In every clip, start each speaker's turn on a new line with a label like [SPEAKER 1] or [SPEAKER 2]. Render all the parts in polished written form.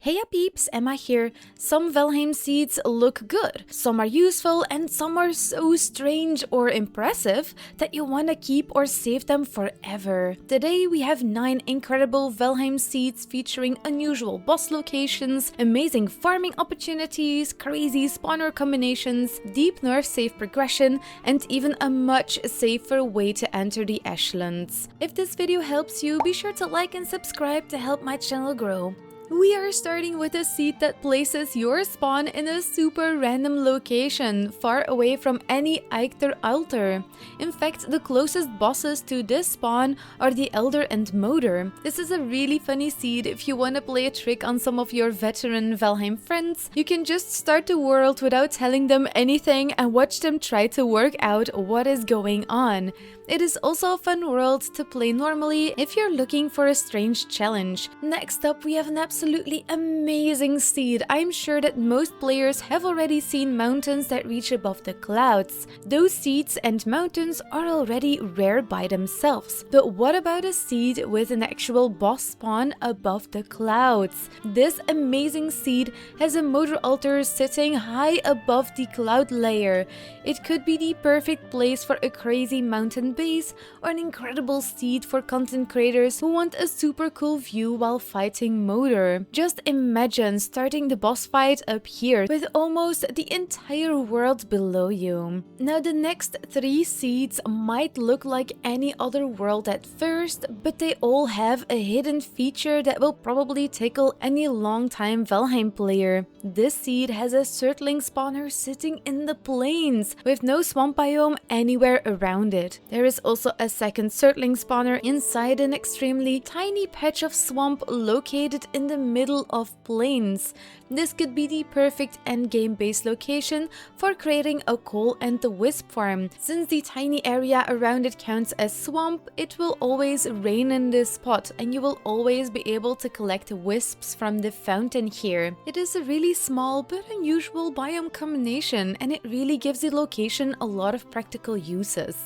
[SPEAKER 1] Heya peeps, Emma here. Some Valheim seeds look good, some are useful, and some are so strange or impressive that you wanna keep or save them forever. Today we have 9 incredible Valheim seeds featuring unusual boss locations, amazing farming opportunities, crazy spawner combinations, deep north safe progression, and even a much safer way to enter the Ashlands. If this video helps you, be sure to like and subscribe to help my channel grow. We are starting with a seed that places your spawn in a super random location, far away from any eitrElder. In fact, the closest bosses to this spawn are the Elder and Moder. This is a really funny seed if you want to play a trick on some of your veteran Valheim friends. You can just start the world without telling them anything and watch them try to work out what is going on. It is also a fun world to play normally if you're looking for a strange challenge. Next up, we have an absolutely amazing seed. I'm sure that most players have already seen mountains that reach above the clouds. Those seeds and mountains are already rare by themselves. But what about a seed with an actual boss spawn above the clouds? This amazing seed has a Moder altar sitting high above the cloud layer. It could be the perfect place for a crazy mountain base or an incredible seed for content creators who want a super cool view while fighting Moder. Just imagine starting the boss fight up here with almost the entire world below you. Now the next 3 seeds might look like any other world at first, but they all have a hidden feature that will probably tickle any long-time Valheim player. This seed has a Surtling spawner sitting in the plains with no swamp biome anywhere around it. There is also a second Surtling spawner inside an extremely tiny patch of swamp located in the middle of plains. This could be the perfect endgame base location for creating a coal and the wisp farm. Since the tiny area around it counts as swamp, it will always rain in this spot and you will always be able to collect wisps from the fountain here. It is a really small but unusual biome combination and it really gives the location a lot of practical uses.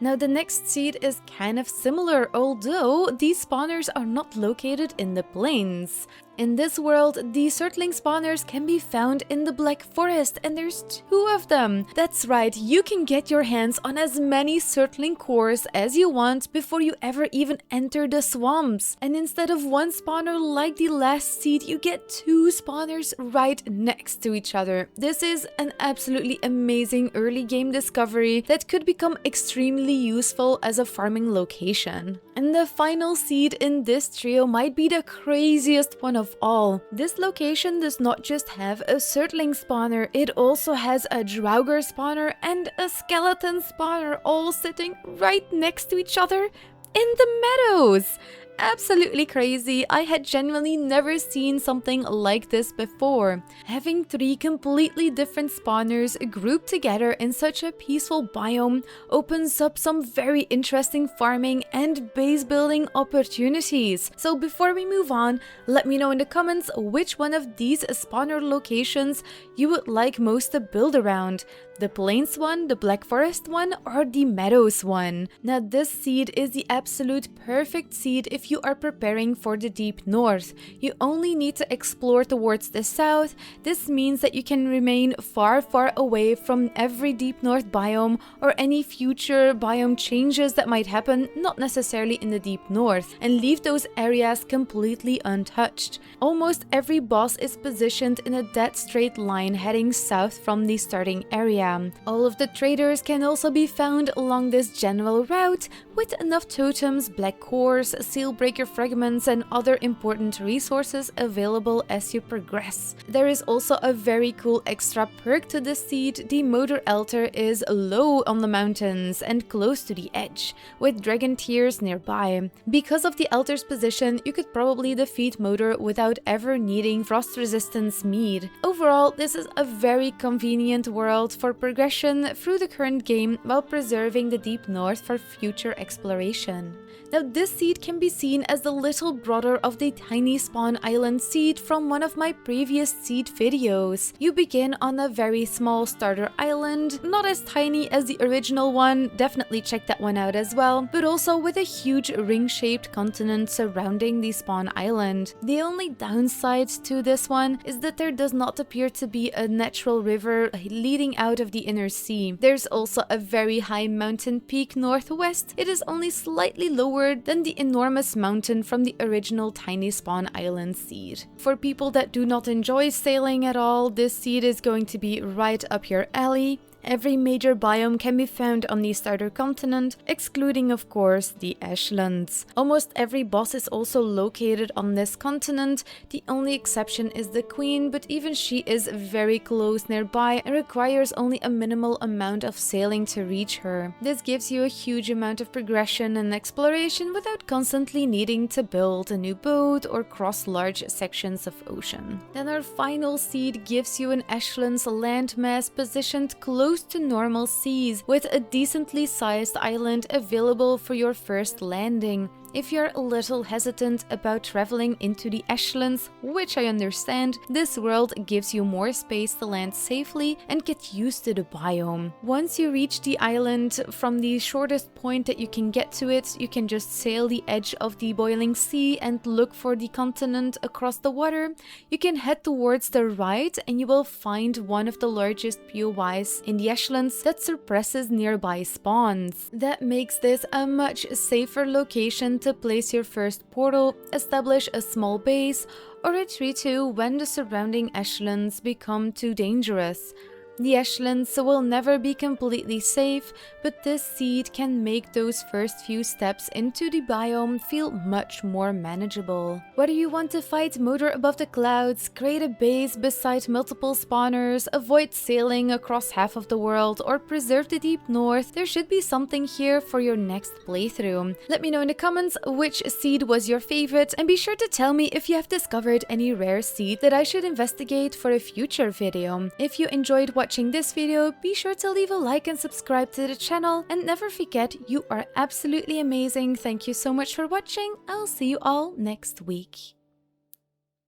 [SPEAKER 1] Now the next seed is kind of similar, although these spawners are not located in the plains. In this world, the Surtling spawners can be found in the Black Forest, and there's 2 of them. That's right, you can get your hands on as many Surtling cores as you want before you ever even enter the swamps. And instead of 1 spawner like the last seed, you get 2 spawners right next to each other. This is an absolutely amazing early game discovery that could become extremely useful as a farming location. And the final seed in this trio might be the craziest one of all. This location does not just have a Surtling spawner, it also has a Draugr spawner and a skeleton spawner all sitting right next to each other in the Meadows. Absolutely crazy. I had genuinely never seen something like this before. Having 3 completely different spawners grouped together in such a peaceful biome opens up some very interesting farming and base building opportunities. So before we move on, let me know in the comments which one of these spawner locations you would like most to build around. The plains one, the Black Forest one, or the Meadows one. Now this seed is the absolute perfect seed if you are preparing for the deep north. You only need to explore towards the south. This means that you can remain far away from every deep north biome or any future biome changes that might happen, not necessarily in the deep north, and leave those areas completely untouched. Almost every boss is positioned in a dead straight line heading south from the starting area. All of the traders can also be found along this general route with enough totems, black cores, seal breaker fragments and other important resources available as you progress. There is also a very cool extra perk to this seed. The Moder altar is low on the mountains and close to the edge, with dragon tears nearby. Because of the altar's position, you could probably defeat Moder without ever needing frost resistance mead. Overall, this is a very convenient world for for progression through the current game while preserving the deep north for future exploration. Now this seed can be seen as the little brother of the tiny spawn island seed from one of my previous seed videos. You begin on a very small starter island, not as tiny as the original one, definitely check that one out as well, but also with a huge ring-shaped continent surrounding the spawn island. The only downside to this one is that there does not appear to be a natural river leading out of the inner sea. There's also a very high mountain peak northwest. It is only slightly lower than the enormous mountain from the original tiny spawn island seed. For people that do not enjoy sailing at all, this seed is going to be right up your alley. Every major biome can be found on the starter continent, excluding of course the Ashlands. Almost every boss is also located on this continent. The only exception is the Queen, but even she is very close nearby and requires only a minimal amount of sailing to reach her. This gives you a huge amount of progression and exploration without constantly needing to build a new boat or cross large sections of ocean. Then our final seed gives you an Ashlands landmass positioned close to normal seas, with a decently sized island available for your first landing. If you're a little hesitant about traveling into the Ashlands, which I understand, this world gives you more space to land safely and get used to the biome. Once you reach the island, from the shortest point that you can get to it, you can just sail the edge of the boiling sea and look for the continent across the water. You can head towards the right and you will find one of the largest POIs in the Ashlands that suppresses nearby spawns. That makes this a much safer location to place your first portal, establish a small base, or retreat to when the surrounding Ashlands become too dangerous. The Ashlands will never be completely safe, but this seed can make those first few steps into the biome feel much more manageable. Whether you want to fight Moder above the clouds, create a base beside multiple spawners, avoid sailing across half of the world, or preserve the deep north, there should be something here for your next playthrough. Let me know in the comments which seed was your favorite, and be sure to tell me if you have discovered any rare seed that I should investigate for a future video. If you enjoyed watching this video, be sure to leave a like and subscribe to the channel, and never forget, you are absolutely amazing. Thank you so much for watching. I'll see you all next week.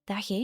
[SPEAKER 1] Dag hè.